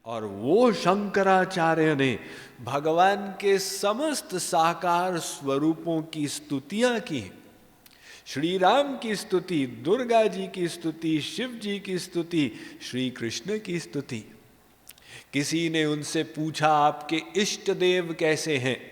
और वो शंकराचार्य ने भगवान के समस्त साकार स्वरूपों की स्तुतियां की। श्री राम की स्तुति, दुर्गा जी की स्तुति, शिव जी की स्तुति, श्री कृष्ण की स्तुति। किसी ने उनसे पूछा आपके इष्ट देव कैसे हैं,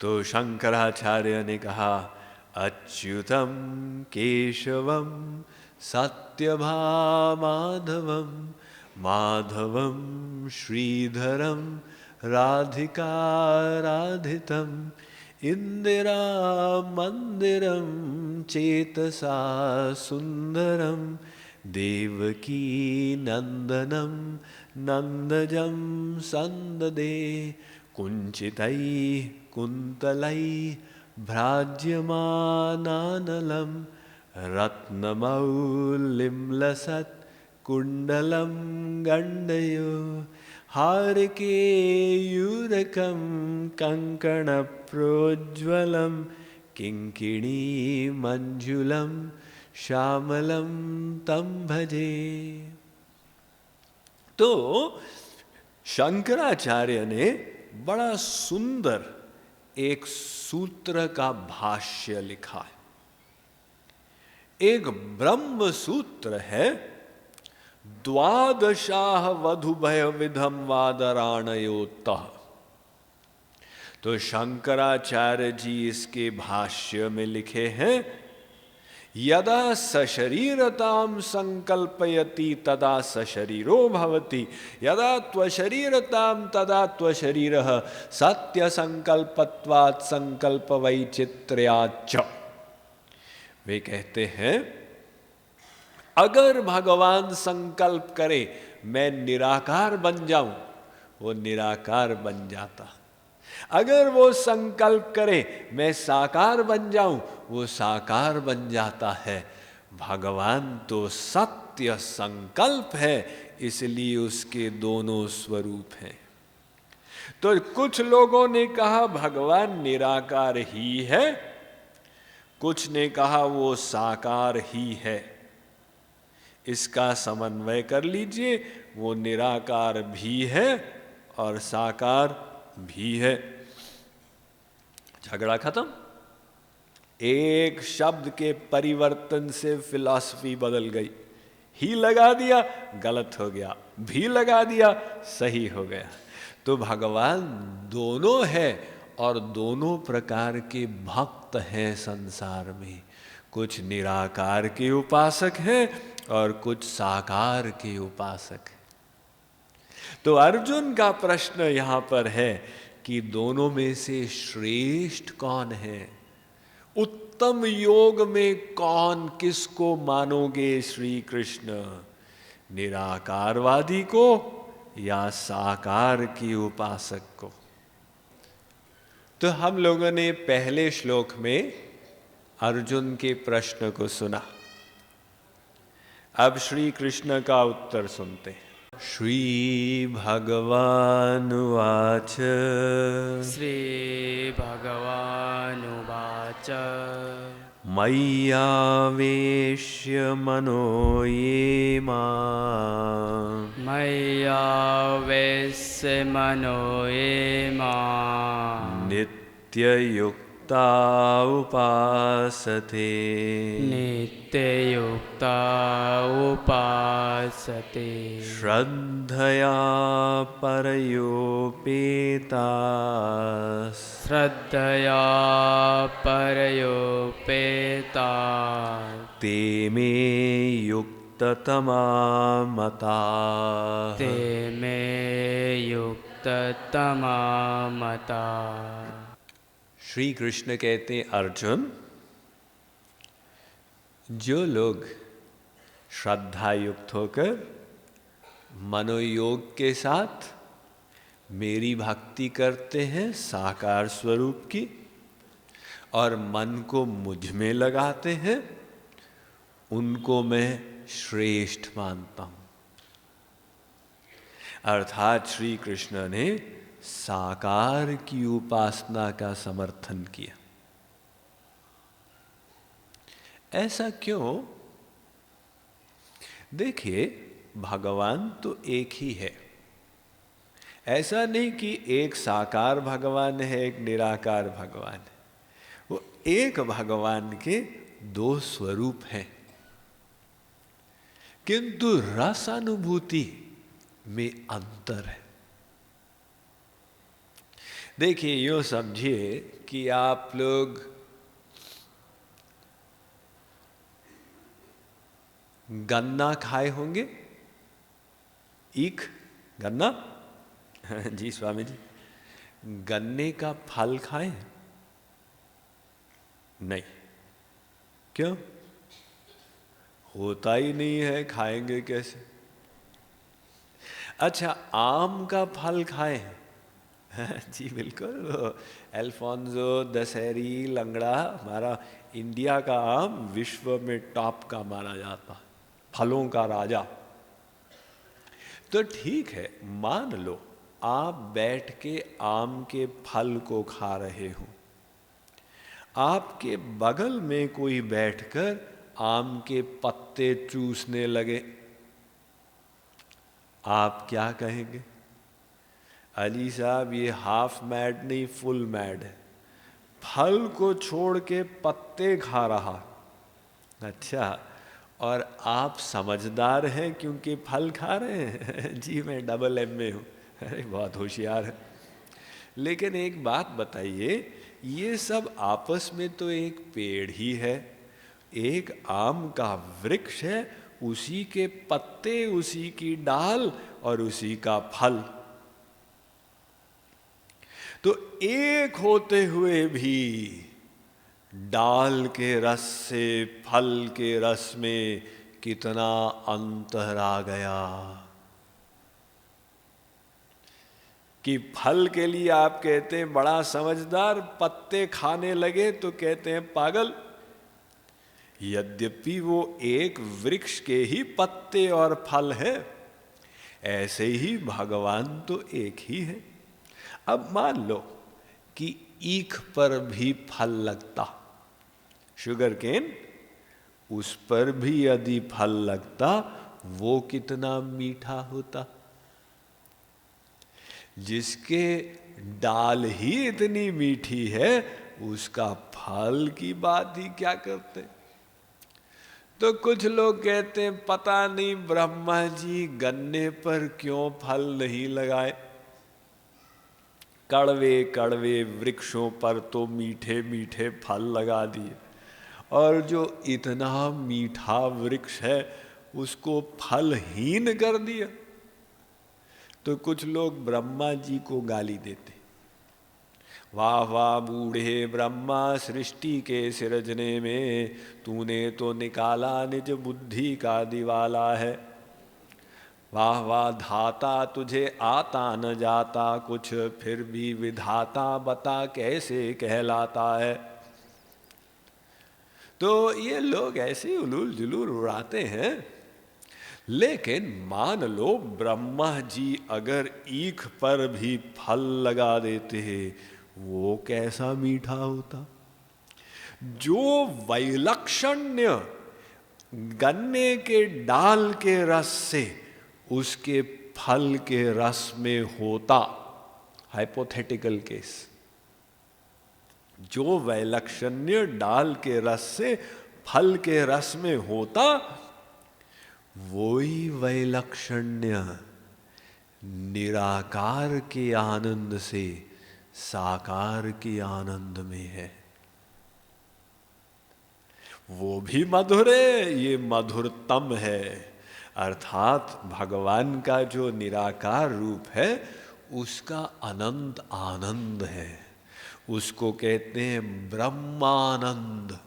तो शंकराचार्य ने कहा अच्युतम केशवम सत्यभामाधवम माधवम श्रीधरम राधिकाराधितम इंदिरा मंदिरम चेतसा सुंदरम देवकी नंदनम नंदजम संददे कुंचितै कुंतलै भ्राज्यमानानलं रत्नमौलिं लसत् कुण्डलं गण्डयो हारकेयूरकं कङ्कणप्रोज्ज्वलं किङ्किणीमञ्जुलं श्यामलं तं भजे। तो शंकराचार्य ने बड़ा सुंदर एक सूत्र का भाष्य लिखा है। एक ब्रह्म सूत्र है, द्वादशाह वधुभय विधम वादराणयोत्तः। तो शंकराचार्य जी इसके भाष्य में लिखे हैं, यदा सशरीरताम संकल्पयति तदा सशरीरो भवति, यदा त्वशरीरताम तदा त्वशरीरः सत्य संकल्पत्वात् संकल्प वैचित्र्याच्च। वे कहते हैं अगर भगवान संकल्प करे मैं निराकार बन जाऊं, वो निराकार बन जाता। अगर वो संकल्प करे मैं साकार बन जाऊं, वो साकार बन जाता है। भगवान तो सत्य संकल्प है, इसलिए उसके दोनों स्वरूप हैं। तो कुछ लोगों ने कहा भगवान निराकार ही है, कुछ ने कहा वो साकार ही है। इसका समन्वय कर लीजिए, वो निराकार भी है और साकार भी है। झगड़ा खत्म। एक शब्द के परिवर्तन से फिलॉसफी बदल गई। ही लगा दिया गलत हो गया, भी लगा दिया सही हो गया। तो भगवान दोनों है और दोनों प्रकार के भक्त हैं संसार में। कुछ निराकार के उपासक हैं और कुछ साकार के उपासक हैं। तो अर्जुन का प्रश्न यहां पर है कि दोनों में से श्रेष्ठ कौन है? उत्तम योग में कौन, किसको मानोगे श्री कृष्ण? निराकारवादी को या साकार की उपासक को? तो हम लोगों ने पहले श्लोक में अर्जुन के प्रश्न को सुना। अब श्री कृष्ण का उत्तर सुनते हैं। श्री भगवानुवाच श्री भगवानुवाच मय्यावेश्य मनो ये मां मय्यावेश्य मनो ये मां नित्ययुक्ता उपासते नित्ययुक्ता उपासते श्रद्धया परयोपेता श्रद्धया परयोपेता ते मे युक्ततमा मता ते मे युक्ततमा मता। श्री कृष्ण कहते हैं अर्जुन, जो लोग श्रद्धा युक्त होकर मनोयोग के साथ मेरी भक्ति करते हैं साकार स्वरूप की और मन को मुझ में लगाते हैं, उनको मैं श्रेष्ठ मानता हूं। अर्थात श्री कृष्ण ने साकार की उपासना का समर्थन किया। ऐसा क्यों? देखिए, भगवान तो एक ही है। ऐसा नहीं कि एक साकार भगवान है, एक निराकार भगवान है। वो एक भगवान के दो स्वरूप हैं, किंतु रस अनुभूति में अंतर है। देखिए, यूं समझिए कि आप लोग गन्ना खाए होंगे। ईख, गन्ना जी स्वामी जी, गन्ने का फल खाएं? नहीं। क्यों? होता ही नहीं है, खाएंगे कैसे? अच्छा, आम का फल खाएं? जी बिल्कुल। अल्फोंसो, दशहरी, लंगड़ा, हमारा इंडिया का आम विश्व में टॉप का माना जाता, फलों का राजा। तो ठीक है, मान लो आप बैठ के आम के फल को खा रहे हो, आपके बगल में कोई बैठकर आम के पत्ते चूसने लगे, आप क्या कहेंगे? अली साहब, ये हाफ मैड नहीं, फुल मैड है, फल को छोड़ के पत्ते खा रहा। अच्छा, और आप समझदार हैं क्योंकि फल खा रहे हैं? जी मैं डबल एम में हूँ। अरे बहुत होशियार है। लेकिन एक बात बताइए, ये सब आपस में तो एक पेड़ ही है, एक आम का वृक्ष है, उसी के पत्ते, उसी की डाल और उसी का फल। तो एक होते हुए भी डाल के रस से फल के रस में कितना अंतर आ गया कि फल के लिए आप कहते हैं बड़ा समझदार, पत्ते खाने लगे तो कहते हैं पागल। यद्यपि वो एक वृक्ष के ही पत्ते और फल है, ऐसे ही भगवान तो एक ही है। अब मान लो कि ईख पर भी फल लगता, शुगर केन, उस पर भी यदि फल लगता, वो कितना मीठा होता। जिसके डाल ही इतनी मीठी है, उसका फल की बात ही क्या करते। तो कुछ लोग कहते हैं पता नहीं ब्रह्मा जी गन्ने पर क्यों फल नहीं लगाए, कड़वे कड़वे वृक्षों पर तो मीठे मीठे फल लगा दिए, और जो इतना मीठा वृक्ष है उसको फलहीन कर दिया। तो कुछ लोग ब्रह्मा जी को गाली देते, वाह वाह बूढ़े ब्रह्मा, सृष्टि के सृजने में तूने तो निकाला निज बुद्धि का दिवाला है। वाह वाह धाता, तुझे आता न जाता कुछ, फिर भी विधाता बता कैसे कहलाता है। तो ये लोग ऐसे उलूल जुलूल उड़ाते हैं। लेकिन मान लो ब्रह्मा जी अगर ईख पर भी फल लगा देते हैं, वो कैसा मीठा होता। जो वैलक्षण्य गन्ने के डाल के रस से उसके फल के रस में होता, हाइपोथेटिकल केस, जो वैलक्षण्य डाल के रस से फल के रस में होता, वही वैलक्षण्य निराकार के आनंद से साकार के आनंद में है। वो भी मधुर है, ये मधुरतम है। अर्थात भगवान का जो निराकार रूप है उसका अनंत आनंद है, उसको कहते हैं ब्रह्मानंद।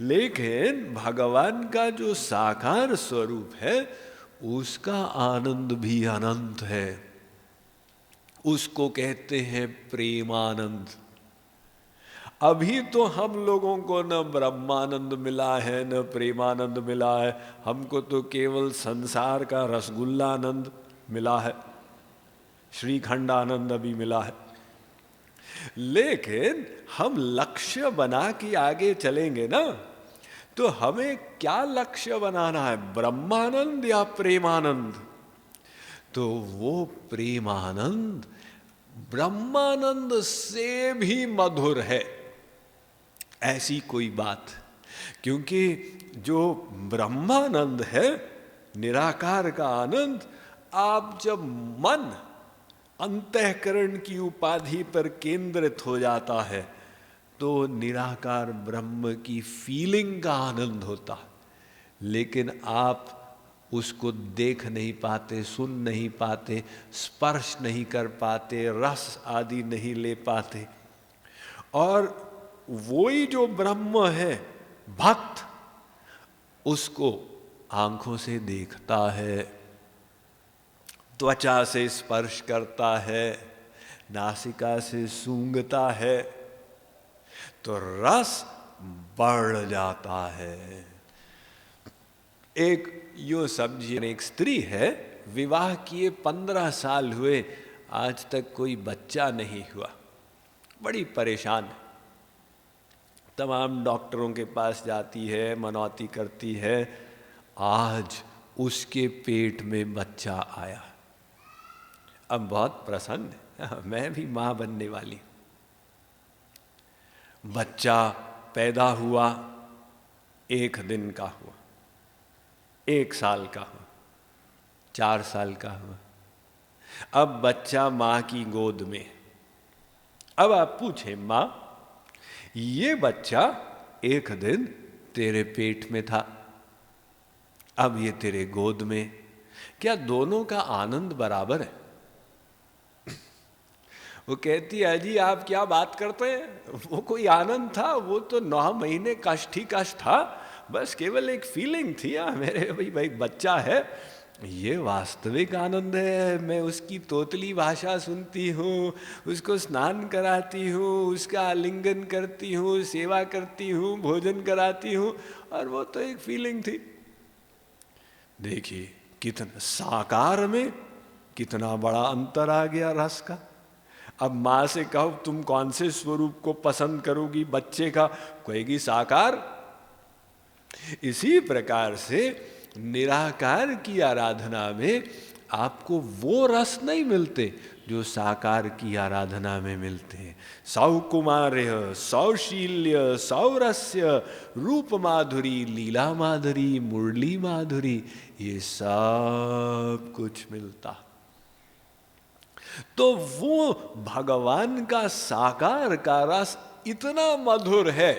लेकिन भगवान का जो साकार स्वरूप है उसका आनंद भी अनंत है, उसको कहते हैं प्रेमानंद। अभी तो हम लोगों को न ब्रह्मानंद मिला है न प्रेमानंद मिला है, हमको तो केवल संसार का रसगुल्लानंद मिला है, श्रीखंड आनंद अभी मिला है। लेकिन हम लक्ष्य बना के आगे चलेंगे ना, तो हमें क्या लक्ष्य बनाना है, ब्रह्मानंद या प्रेमानंद? तो वो प्रेमानंद ब्रह्मानंद से भी मधुर है, ऐसी कोई बात। क्योंकि जो ब्रह्मानंद है, निराकार का आनंद, आप जब मन अंतःकरण की उपाधि पर केंद्रित हो जाता है तो निराकार ब्रह्म की फीलिंग का आनंद होता है। लेकिन आप उसको देख नहीं पाते, सुन नहीं पाते, स्पर्श नहीं कर पाते, रस आदि नहीं ले पाते। और वही जो ब्रह्म है, भक्त उसको आंखों से देखता है, त्वचा से स्पर्श करता है, नासिका से सूंघता है, तो रस बढ़ जाता है। एक यूं समझिए, एक स्त्री है, विवाह किए 15 साल हुए, आज तक कोई बच्चा नहीं हुआ, बड़ी परेशान है। तमाम डॉक्टरों के पास जाती है, मनौती करती है। आज उसके पेट में बच्चा आया, अब बहुत प्रसन्न है, मैं भी मां बनने वाली। बच्चा पैदा हुआ, 1 दिन का हुआ, 1 साल का हुआ, 4 साल का हुआ। अब बच्चा मां की गोद में। अब आप पूछे, मां ये बच्चा 1 दिन तेरे पेट में था, अब ये तेरे गोद में, क्या दोनों का आनंद बराबर है? वो कहती है, जी आप क्या बात करते हैं, वो कोई आनंद था, वो तो 9 महीने कष्ट ही कष्ट था, बस केवल एक फीलिंग थी। मेरे भाई बच्चा है, ये वास्तविक आनंद है। मैं उसकी तोतली भाषा सुनती हूँ, उसको स्नान कराती हूँ, उसका आलिंगन करती हूँ, सेवा करती हूँ, भोजन कराती हूँ, और वो तो एक फीलिंग थी। देखिए कितना साकार में कितना बड़ा अंतर आ गया रस का। अब माँ से कहो तुम कौन से स्वरूप को पसंद करोगी बच्चे का, कहेगी साकार। इसी प्रकार से निराकार की आराधना में आपको वो रस नहीं मिलते जो साकार की आराधना में मिलते हैं। सौकुमार्य, सौशील्य, सौरस्य, रूप माधुरी, लीला माधुरी, मुरली माधुरी, ये सब कुछ मिलता। तो वो भगवान का साकार का रस इतना मधुर है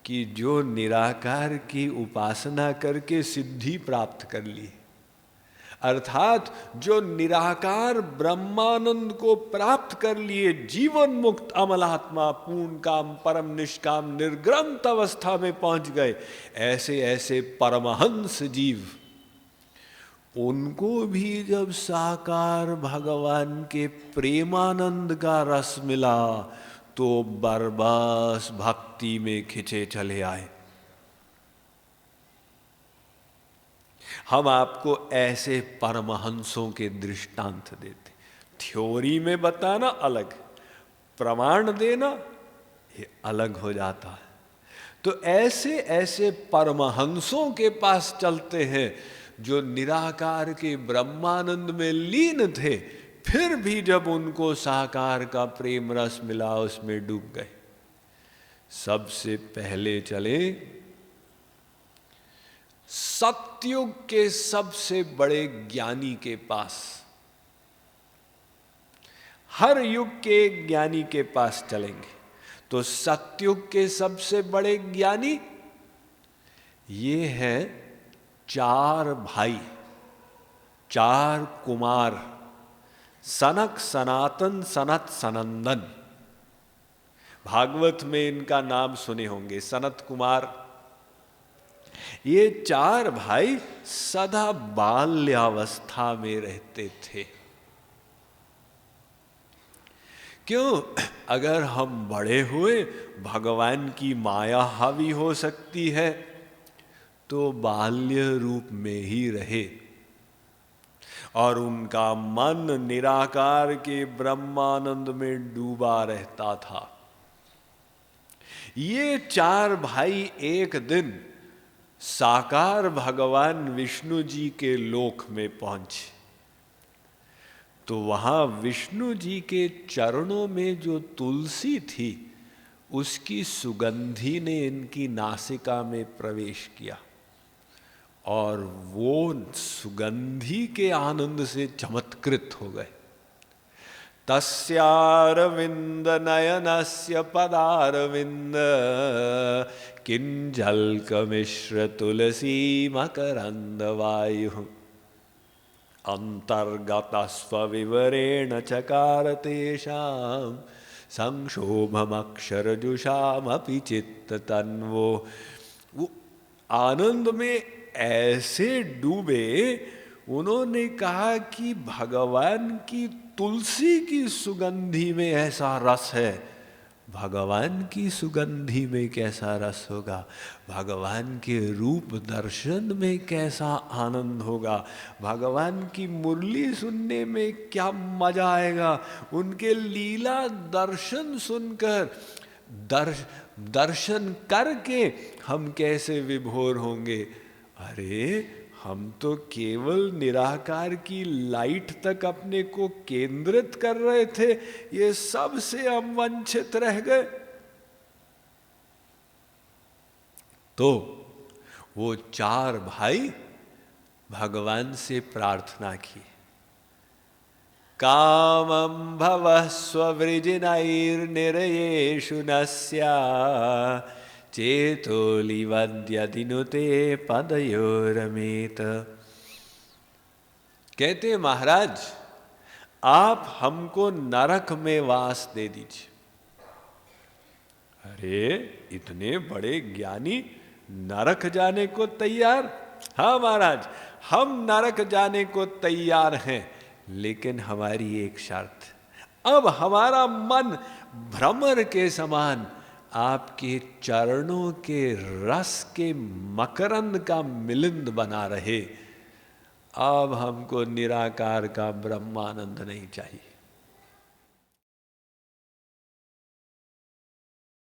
कि जो निराकार की उपासना करके सिद्धि प्राप्त कर ली, अर्थात जो निराकार ब्रह्मानंद को प्राप्त कर लिए, जीवन मुक्त अमलात्मा, पूर्ण काम, परम निष्काम, निर्ग्रंथ अवस्था में पहुंच गए, ऐसे ऐसे परमहंस जीव, उनको भी जब साकार भगवान के प्रेमानंद का रस मिला तो बरबस भक्ति में खिंचे चले आए। हम आपको ऐसे परमहंसों के दृष्टांत देते। थ्योरी में बताना अलग, प्रमाण देना ये अलग हो जाता है। तो ऐसे ऐसे परमहंसों के पास चलते हैं जो निराकार के ब्रह्मानंद में लीन थे, फिर भी जब उनको साकार का प्रेम रस मिला उसमें डूब गए। सबसे पहले चले सतयुग के सबसे बड़े ज्ञानी के पास। हर युग के ज्ञानी के पास चलेंगे तो सतयुग के सबसे बड़े ज्ञानी ये हैं 4 भाई, 4 कुमार, सनक, सनातन, सनत, सनंदन। भागवत में इनका नाम सुने होंगे, सनत कुमार। ये 4 भाई सदा बाल्यावस्था में रहते थे। क्यों? अगर हम बड़े हुए, भगवान की माया हावी हो सकती है, तो बाल्य रूप में ही रहे और उनका मन निराकार के ब्रह्मानंद में डूबा रहता था। ये चार भाई एक दिन साकार भगवान विष्णु जी के लोक में पहुंचे। तो वहां विष्णु जी के चरणों में जो तुलसी थी उसकी सुगंधी ने इनकी नासिका में प्रवेश किया और वो सुगंधी के आनंद से चमत्कृत हो गए। तस्यारविंद नयनस्य पदारविंद किंजल्क मिश्र तुलसी मकरंद वायु अंतर्गतस्व विवरेण चकार तेषां संक्षोभमक्षरजुषामपि चित्त तन्वो। वो आनंद में ऐसे डूबे, उन्होंने कहा कि भगवान की तुलसी की सुगंधी में ऐसा रस है, भगवान की सुगंधी में कैसा रस होगा, भगवान के रूप दर्शन में कैसा आनंद होगा, भगवान की मुरली सुनने में क्या मजा आएगा, उनके लीला दर्शन सुनकर दर्शन करके हम कैसे विभोर होंगे। अरे हम तो केवल निराकार की लाइट तक अपने को केंद्रित कर रहे थे, ये सब से हम वंचित रह गए। तो वो चार भाई भगवान से प्रार्थना की, कामं भवः स्ववृजिनैर्निरयेषु नस्या चेतोलिवद्यदिनुते पदयोरमेत। कहते महाराज आप हमको नरक में वास दे दीजिए। अरे इतने बड़े ज्ञानी नरक जाने को तैयार? हाँ महाराज, हम नरक जाने को तैयार हैं, लेकिन हमारी एक शर्त, अब हमारा मन भ्रमर के समान आपके चरणों के रस के मकरंद का मिलिंद बना रहे। अब हमको निराकार का ब्रह्मानंद नहीं चाहिए।